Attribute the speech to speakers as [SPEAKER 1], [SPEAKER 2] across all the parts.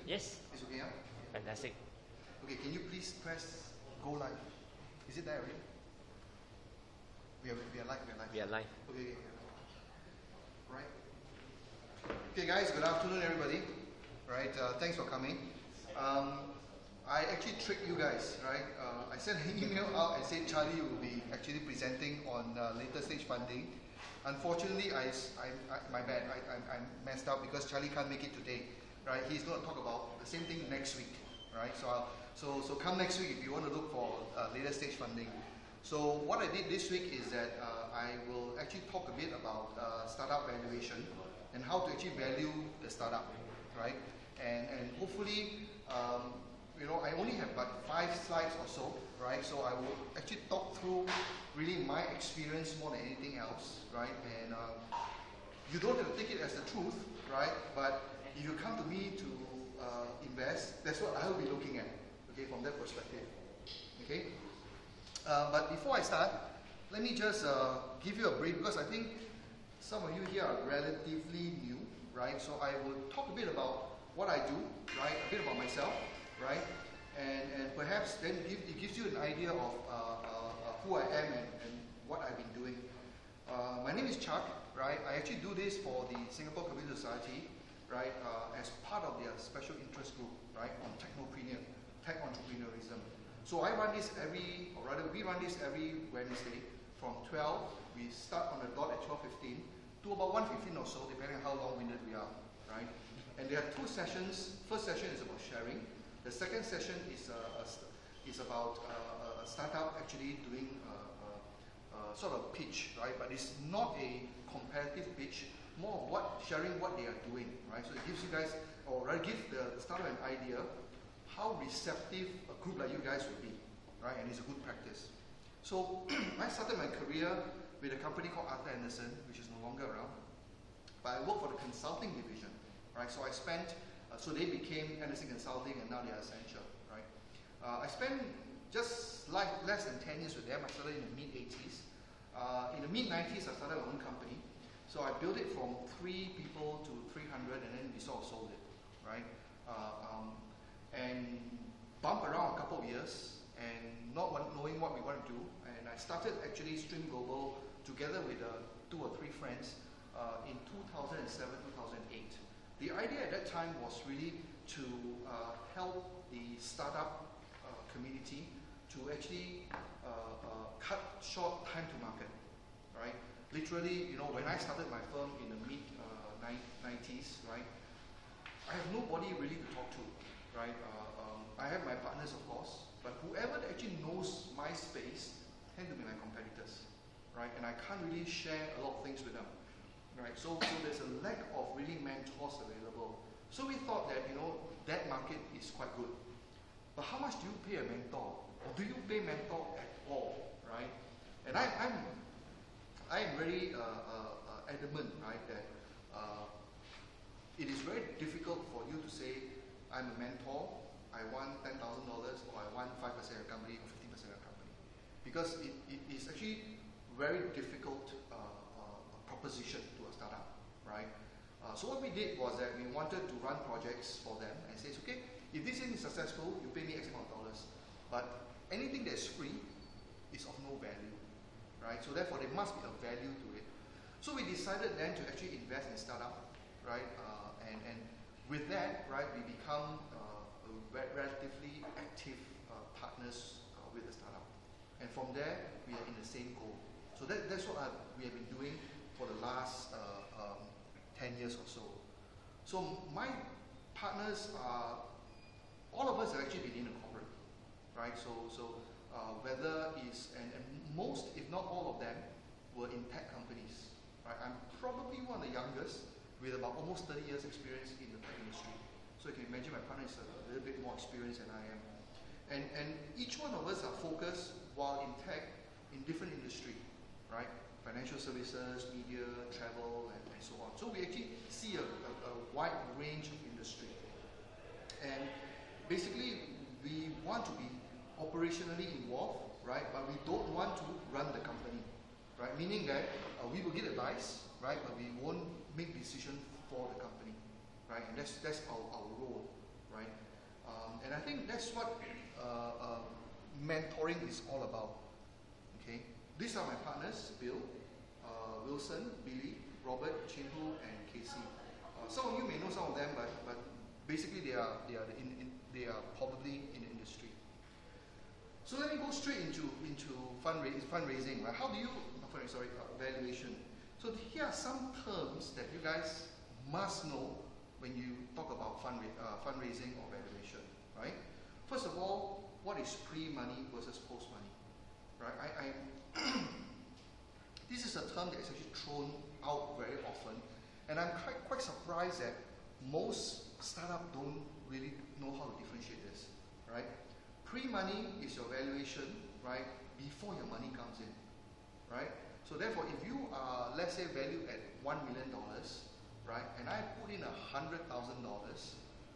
[SPEAKER 1] Yes.
[SPEAKER 2] It's okay, yeah?
[SPEAKER 1] Fantastic.
[SPEAKER 2] Okay, can you please press go live? Is it there already? We are live.
[SPEAKER 1] We are live.
[SPEAKER 2] Okay. Right. Okay, guys. Good afternoon, everybody. Right. Thanks for coming. I actually tricked you guys, right? I sent an email out and said Charlie will be actually presenting on later stage funding. Unfortunately, my bad. I messed up because Charlie can't make it today, right? He's going to talk about the same thing next week, right? So come next week if you want to look for later stage funding. So what I did this week is that I will actually talk a bit about startup valuation and how to actually value the startup, right? And hopefully, you know, I only have about 5 slides or so, right? So I will actually talk through really my experience more than anything else, right? And you don't have to take it as the truth, right? But if you come to me to invest, that's what I will be looking at, okay, from that perspective, okay? But before I start, let me just give you a brief, because I think some of you here are relatively new, right? So I will talk a bit about what I do, right? A bit about myself, right? And perhaps then it gives you an idea of who I am and what I've been doing. My name is Chuck, right? I actually do this for the Singapore Computer Society, right? As part of their special interest group, right? On tech entrepreneurism. So I run this we run this every Wednesday from 12. We start on the dot at 12:15 to about 1:15 or so, depending on how long-winded we are, right? And there are 2 sessions. First session is about sharing. The second session is about a startup actually doing sort of pitch, right? But it's not a competitive pitch, more of sharing what they are doing, right? So it gives you guys, or rather give the startup an idea how receptive a group like you guys will be, right? And it's a good practice. So I started my career with a company called Arthur Andersen, which is no longer around, but I work for the consulting division, right? So I spent, so they became Andersen Consulting, and now they are Accenture, right? I spent just less than 10 years with them. I started in the mid-80s. In the mid-90s, I started my own company. So I built it from 3 people to 300, and then we sort of sold it, right? And bumped around a couple of years, and not knowing what we want to do. And I started actually Stream Global together with 2 or 3 friends in 2007, 2008. The idea at that time was really to help the startup community to actually cut short time to market, right? Literally, you know, when I started my firm in the mid-90s, right, I have nobody really to talk to, right? I have my partners, of course, but whoever that actually knows my space tend to be my competitors, right? And I can't really share a lot of things with them, right? So there's a lack of really mentors available. So we thought that, you know, that market is quite good. But how much do you pay a mentor? Or do you pay mentor at all, right? And I'm very adamant, right, that it is very difficult for you to say, I'm a mentor, I want $10,000, or I want 5% of a company, or 50% of a company. Because it is actually very difficult proposition to a startup, right? So what we did was that we wanted to run projects for them and say, okay, if this thing is successful, you pay me X amount of dollars. But anything that is free is of no value, right? So therefore, there must be a value to it. So we decided then to actually invest in startup, right? And with that, right, we become relatively active partners with the startup. And from there, we are in the same goal. So that's what we have been doing for the last 10 years or so. So my partners are, all of us have actually been in a corporate, right? So whether it's, and most, if not all of them, were in tech companies, right? I'm probably one of the youngest with about almost 30 years experience in the tech industry. So you can imagine my partner is a little bit more experienced than I am. And each one of us are focused, while in tech, in different industry, right? Financial services, media, travel, and so on. So we actually see a wide range of industry. And basically, we want to be operationally involved, right? But we don't want to run the company, right? Meaning that we will get advice, right? But we won't make decisions for the company, right? And that's our role. right? And I think that's what mentoring is all about. Okay, these are my partners: Bill, Wilson, Billy, Robert, Chinhu, and Casey. Some of you may know some of them, but basically they are probably in the industry. So let me go straight into fundraising. Right? How do you valuation? So here are some terms that you guys must know when you talk about fundraising or valuation. Right? First of all, what is pre-money versus post-money? Right? This is a term that is actually thrown out very often, and I'm quite surprised that most startups don't really know how to differentiate this. Right? Pre-money is your valuation, right, before your money comes in. Right? So therefore, if you are, let's say, valued at $1 million, right, and I put in $100,000,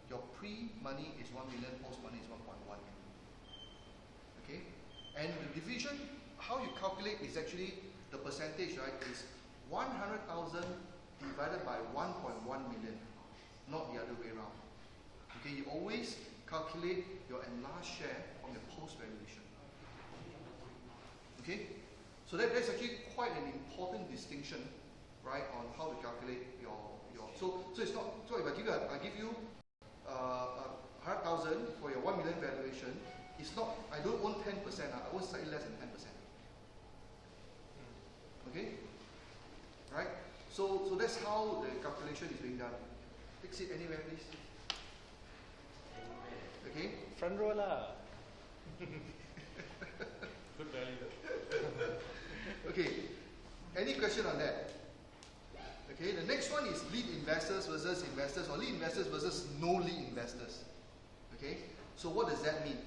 [SPEAKER 2] your pre-money is 1 million, post-money is 1.1 million. Okay? And the division, how you calculate is actually the percentage, right, is 100,000 divided by 1.1 million, not the other way around. Okay, you always calculate your enlarged share from your post-valuation. Okay? So that's actually quite an important distinction, right, on how to calculate your so it's not, so if I give you 100,000 for your 1 million valuation, it's not, I don't own 10%, I own slightly less than 10%. Okay? Right? So that's how the calculation is being done. Fix it anywhere, please. Okay?
[SPEAKER 1] Front row lah. Good value.
[SPEAKER 2] Okay. Any question on that? Okay, the next one is lead investors versus investors, or lead investors versus no lead investors. Okay, so what does that mean?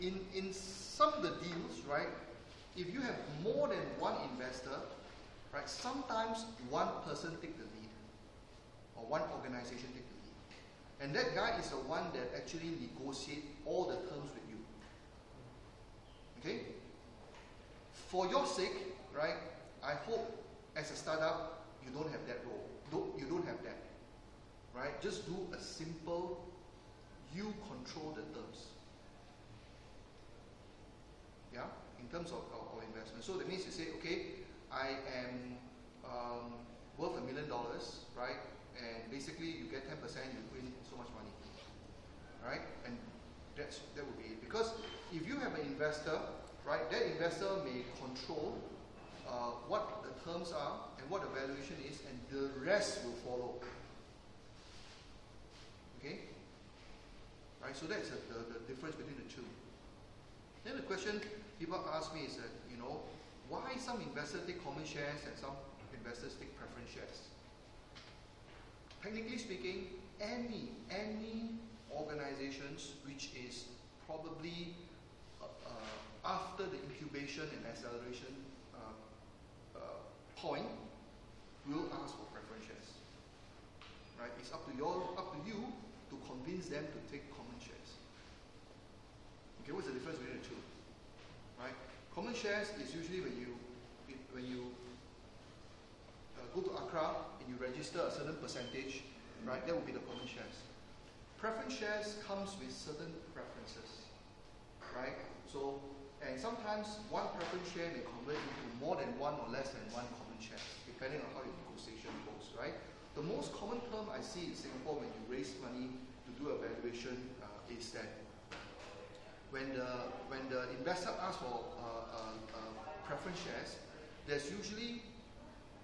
[SPEAKER 2] In some of the deals, right, if you have more than one investor, right, sometimes one person take the lead, or one organization take the lead. And that guy is the one that actually negotiates all the terms with you. Okay? For your sake, right, I hope as a startup, you don't have that role. You don't have that. Right? Just do a simple, you control the terms. Yeah? In terms of investment. So that means you say, okay, I am worth $1 million, right? And basically you get 10%, you put in so much money. Right? And that would be it. Because if you have an investor, right, that investor may control what the terms are and what the valuation is, and the rest will follow. Okay? Right, so that's the difference between the two. Then the question people ask me is that, why some investors take common shares and some investors take preference shares? Technically speaking, any organizations which is probably after the incubation and acceleration point will ask for preference shares. Right? It's up to you to convince them to take common shares. Okay, what's the difference between the two? Right? Common shares is usually when you go to Accra and you register a certain percentage, right? That would be the common shares. Preference shares comes with certain preferences, right? So, and sometimes one preference share may convert into more than one or less than one common share, depending on how your negotiation goes, right? The most common term I see in Singapore when you raise money to do a valuation is that when the investor asks for preference shares, there's usually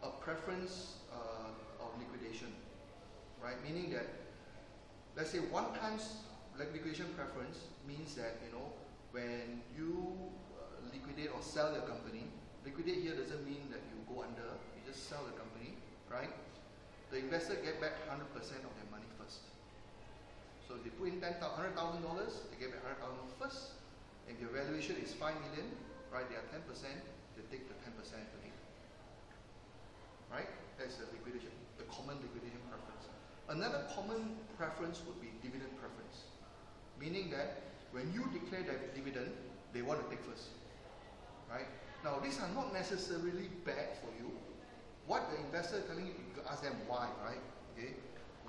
[SPEAKER 2] a preference of liquidation, right? Meaning that, let's say one times liquidation preference means that, when you liquidate or sell your company, liquidate here doesn't mean that you go under, you just sell the company, right? The investor get back 100% of their money first. So if they put in $100,000, they get back $100,000 first. If your valuation is $5 million, right, they are 10%, they take the 10% today. Right? That's the liquidation, the common liquidation preference. Another common preference would be dividend preference, meaning that when you declare that dividend, they want to take first. Right? Now, these are not necessarily bad for you. What the investor is telling you, you ask them why, right? Okay?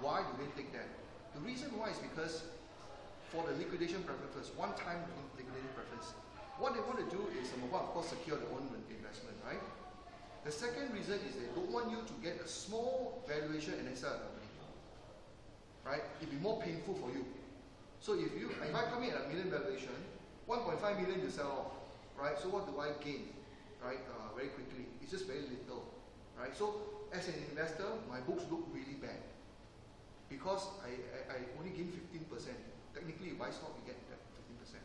[SPEAKER 2] Why do they take that? The reason why is because for the liquidation preference, one-time liquidation preference, what they want to do is, number one, of course, secure their own investment, right? The second reason is they don't want you to get a small valuation and then sell a company, right? It'll be more painful for you. So if I come in at a million valuation, 1.5 million you sell off, right? So what do I gain, right? Very quickly, it's just very little, right? So as an investor, my books look really bad because I only gain 15%. Technically, you buy stock, you get that 15%,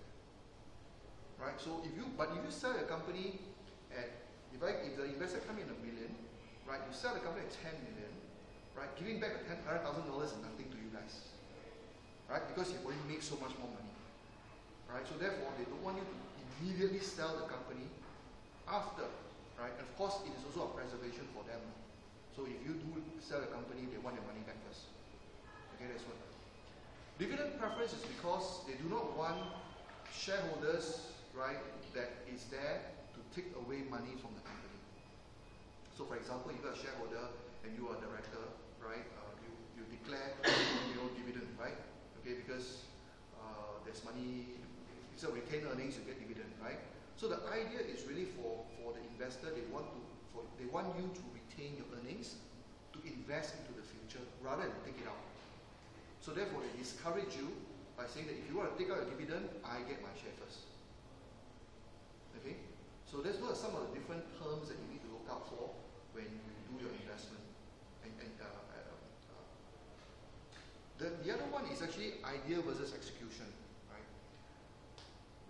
[SPEAKER 2] right? So if you sell a company at, if the investor come in a million, right? You sell the company at 10 million, right? Giving back $100,000 is nothing to you guys, right? Because you've already made so much more money, right? So therefore, they don't want you to immediately sell the company after, right? And of course, it is also a preservation for them. So if you do sell a company, they want their money back first. Okay, that's one. Dividend preference is because they do not want shareholders, right, that is there to take away money from the company. So for example, you got a shareholder and you are a director, right? You declare dividend, right? Okay, because there's money, it's a retained earnings, you get dividend, right? So the idea is really for the investor, they want you to retain your earnings to invest into the future rather than take it out. So therefore, they discourage you by saying that if you want to take out a dividend, I get my share first. Okay? So those are some of the different terms that you need to look out for when you do your investment. The other one is actually idea versus execution. Right?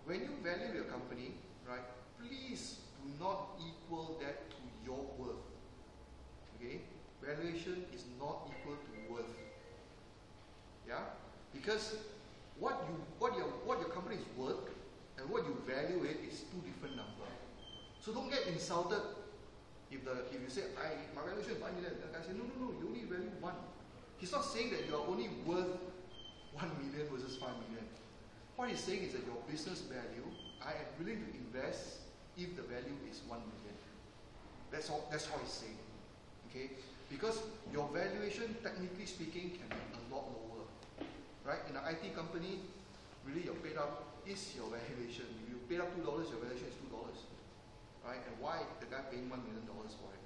[SPEAKER 2] When you value your company, right, please do not equal that to your worth. Okay? Valuation is not equal to worth. Yeah, because what your company is worth and what you value it is two different numbers. So don't get insulted if you say my valuation is 5 million. The guy say no, you only value 1. He's not saying that you are only worth 1 million versus 5 million. What he's saying is that your business value, I am willing to invest if the value is 1 million. That's all he's saying. Okay, because your valuation, technically speaking, can be a lot lower. Right? In an IT company, really your paid up is your valuation. If you paid up $2, your valuation is $2. Right? And why the guy paying $1 million for it?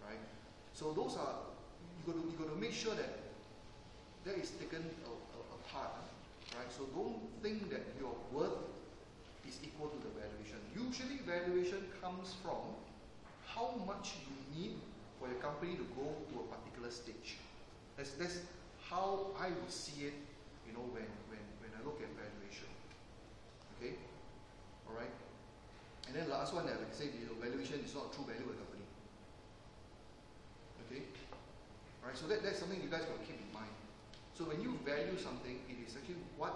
[SPEAKER 2] Right? So those are, you got to make sure that is taken apart. Right? So don't think that your worth is equal to the valuation. Usually valuation comes from how much you need for your company to go to a particular stage. That's how I would see it. When I look at valuation. Okay? Alright? And then last one, like I said, valuation is not a true value of the company. Okay? Alright, so that's something you guys got to keep in mind. So when you value something, it is actually what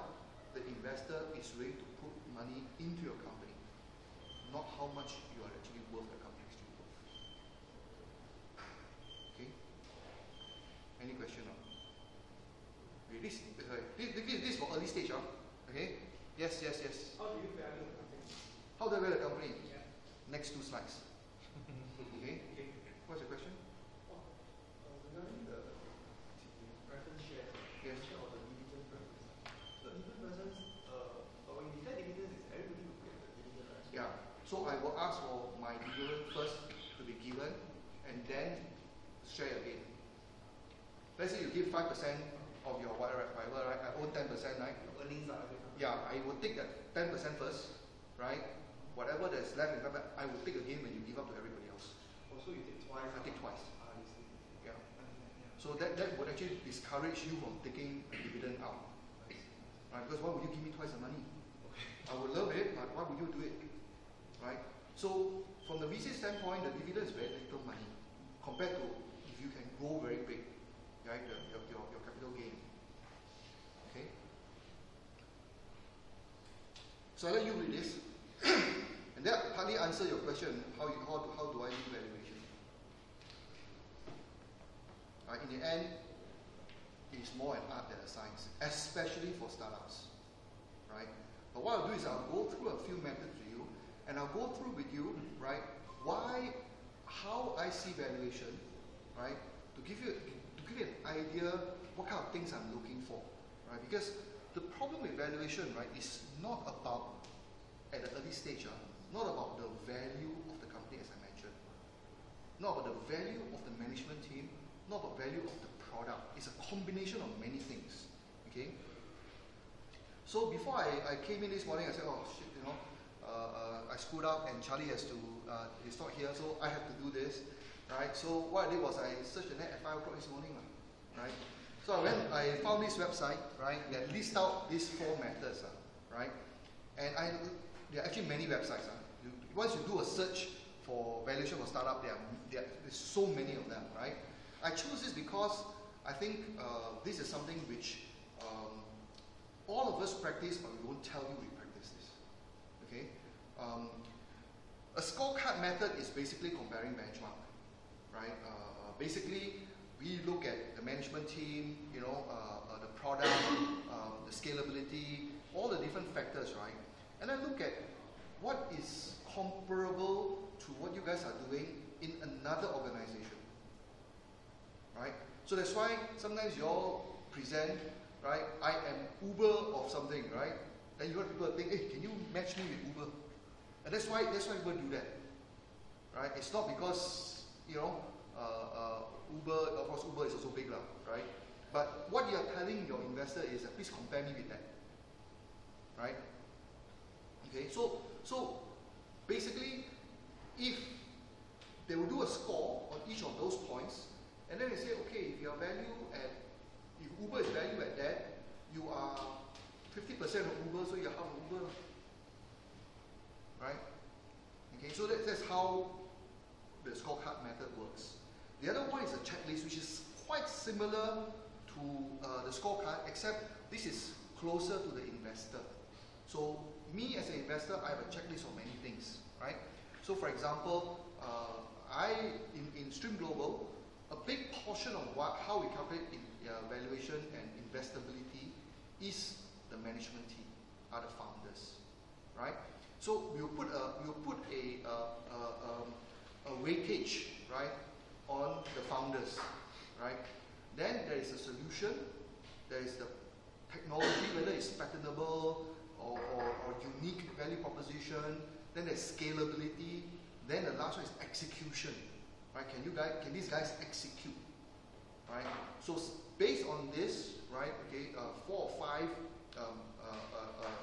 [SPEAKER 2] the investor is willing to put money into your company, not how much you are actually worth the company is actually worth. Okay? Any question? This is for early stage, okay? Yes.
[SPEAKER 3] How do you value the company?
[SPEAKER 2] How do I value the company?
[SPEAKER 3] Yeah.
[SPEAKER 2] Next 2 slides. Okay? What's your question?
[SPEAKER 3] Regarding the preference share,
[SPEAKER 2] yes.
[SPEAKER 3] Or the dividend preference. The dividend preference, when you declare dividends, is everybody will get the dividend, right?
[SPEAKER 2] Yeah. So I will ask for my dividend first to be given, and then share again. Let's say you give 5% of your whatever, right? I own 10%, right?
[SPEAKER 3] Earnings are
[SPEAKER 2] yeah, I will take that 10% first, right? Whatever that's left in 5%, I will take again when you give up to everybody else.
[SPEAKER 3] Also, you take twice.
[SPEAKER 2] I take twice.
[SPEAKER 3] You see.
[SPEAKER 2] Yeah. So that would actually discourage you from taking a dividend out. Right? Because why would you give me twice the money? I would love it, but why would you do it? Right? So from the VC standpoint, the dividend is very little money compared to if you can grow very big, right? Your capital gain. Okay. So I'll let you read this, and that partly answer your question: how do I do valuation? In the end, it is more an art than a science, especially for startups. Right? But what I'll do is I'll go through a few methods with you, and I'll go through with you, right? How I see valuation, right? To give you an idea what kind of things I'm looking for. right? Because the problem with valuation, right, is not about, at the early stage, not about the value of the company, as I mentioned. Not about the value of the management team, not about value of the product. It's a combination of many things, okay? So before I came in this morning, I said, oh shit, I screwed up and Charlie has to, he's not here, so I have to do this, right? So what I did was I searched the net at 5 o'clock this morning, right? So I found this website, right, that lists out these 4 methods, right? And there are actually many websites. Once you do a search for valuation for startup, there's so many of them, right? I chose this because I think this is something which all of us practice, but we won't tell you we practice this. Okay? A scorecard method is basically comparing benchmark, right? Basically, we look at the management team, the product, the scalability, all the different factors, right? And I look at what is comparable to what you guys are doing in another organization, right? So that's why sometimes you all present, right? I am Uber of something, right? Then you want people to think, hey, can you match me with Uber? And that's why people do that, right? It's not because, Uber, of course Uber is also big, right? But what you are telling your investor is that please compare me with that, right? Okay, so basically, if they will do a score on each of those points, and then they say, okay, if your value if Uber is valued at that, you are 50% of Uber, so you're half of Uber, right? Okay, so that's how the scorecard method works. The other one is a checklist, which is quite similar to the scorecard, except this is closer to the investor. So me as an investor, I have a checklist of many things, right? So for example, in Stream Global, a big portion of how we calculate valuation and investability is the management team, are the founders, right? So we'll put a weightage, right, on the founders, right? Then there is a solution, there is the technology, whether it's patentable or unique value proposition. Then there's scalability. Then the last one is execution, right? Can these guys execute, right? So based on this, right? Okay, 4 or 5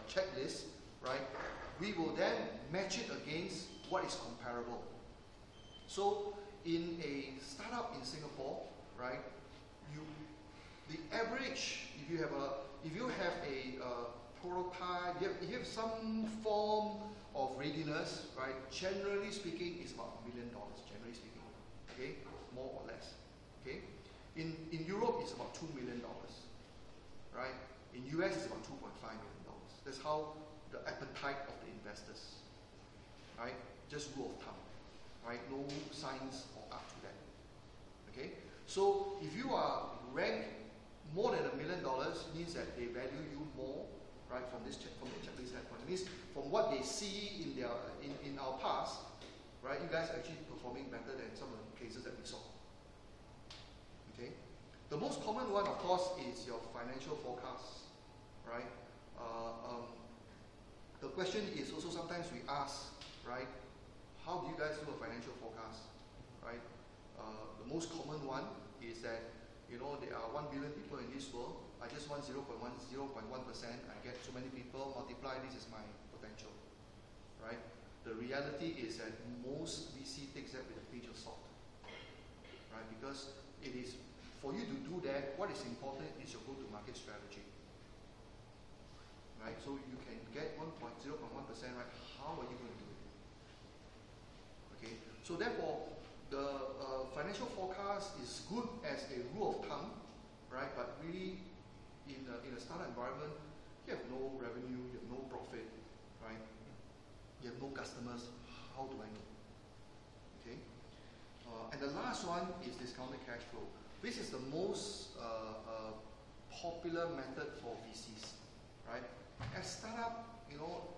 [SPEAKER 2] checklists, right? We will then match it against what is comparable. So in a startup in Singapore, right? The average, if you have a prototype, if you have some form of readiness, right? Generally speaking, it's about $1 million. Generally speaking, okay, more or less, okay. In Europe, it's about $2 million, right? In US, it's about $2.5 million. That's how the appetite of the investors, right? Just rule of thumb, right? No science or art to that, okay. So if you are ranked more than $1 million, means that they value you more, right? From the checklist standpoint, it means from what they see in our past, right? You guys are actually performing better than some of the cases that we saw. Okay. The most common one, of course, is your financial forecast, right? The question is also sometimes we ask, right? How do you guys do a financial forecast, right? The most common one is that there are 1 billion people in this world. I just want 0.1%. I get so many people, multiply, this is my potential, right? The reality is that most VC takes that with a pinch of salt, right? Because it is, for you to do that, what is important is your go-to-market strategy, right? So you can get 0.1%, right? How are you going to do it? Okay, so therefore, the financial forecast is good as a rule of thumb, right? But really, in a startup environment, you have no revenue, you have no profit, right? You have no customers. How do I know? Okay. And the last one is discounted cash flow. This is the most popular method for VCs, right? As startup,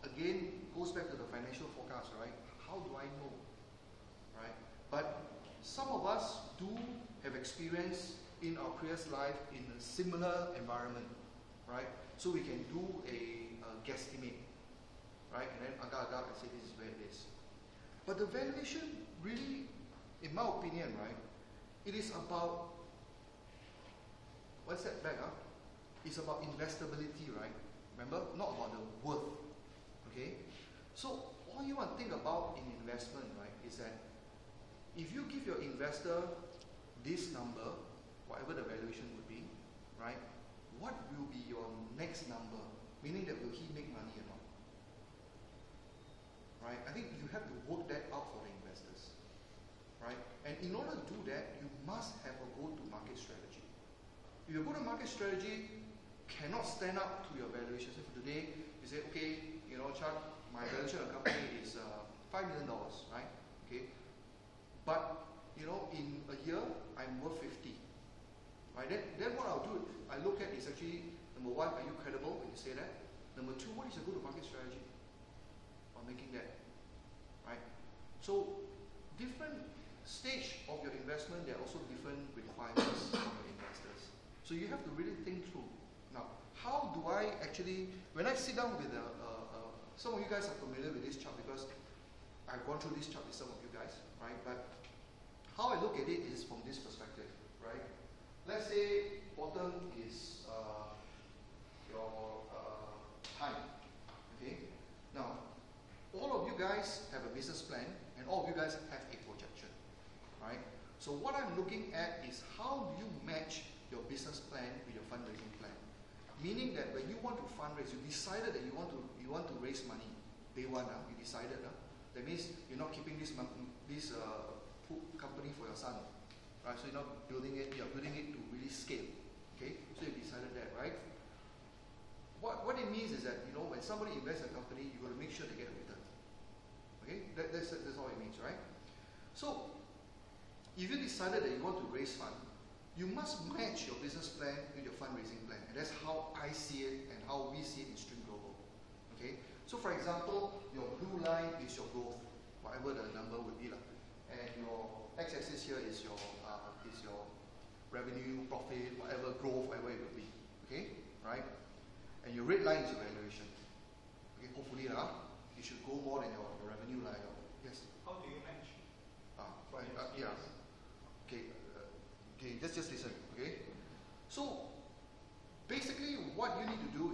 [SPEAKER 2] again, goes back to the financial forecast, right? How do I know, right? But some of us do have experience in our previous life in a similar environment, right? So we can do a guesstimate, right? And then agak-agak and say this is where it is. But the valuation really, in my opinion, right, it is about, what's that back, huh? It's about investability, right? Remember, not about the worth, okay? So all you want to think about in investment, right, is that if you give your investor this number, whatever the valuation would be, right, what will be your next number? Meaning that will he make money or not? Right? I think you have to work that out for the investors, right? And in order to do that, you must have a go-to-market strategy. If your go-to-market strategy cannot stand up to your valuation, so for today, you say, okay, you know, Chuck, my valuation of the company is $5 million, right? Okay, but you know, in a year, I'm worth 50. Right? Then what I'll do, I look at is actually, number one, are you credible when you say that? Number two, what is your go-to-market strategy on making that? Right? So, different stage of your investment, there are also different requirements from your investors. So you have to really think through. Now, how do I actually, when I sit down with some of you guys are familiar with this chart because I've gone through this chart with some of you guys, right? But how I look at it is from this perspective, right? Let's say bottom is your time, okay? Now, all of you guys have a business plan and all of you guys have a projection, right? So what I'm looking at is how do you match your business plan with your fundraising plan? Meaning that when you want to fundraise, you decided that you want to raise money. Day one, you decided. That means you're not keeping this company for your son. Right, so you're not building it, you're building it to really scale. Okay? So you decided that, right? What it means is that, you know, when somebody invests in a company, you've got to make sure they get a return. Okay? That's all it means, right? So, if you decided that you want to raise funds, you must match your business plan with your fundraising plan. And that's how I see it and how we see it in Stream Global. Okay? So for example, your blue line is your growth, whatever the number would be. And your x-axis here is your revenue, profit, whatever growth, whatever it would be. Okay? Right? And your red line is your valuation. Okay, hopefully you should go more than your revenue line. Yes?
[SPEAKER 3] How do you match?
[SPEAKER 2] Right, yeah. Okay. Okay, just listen, okay? So, basically what you need to do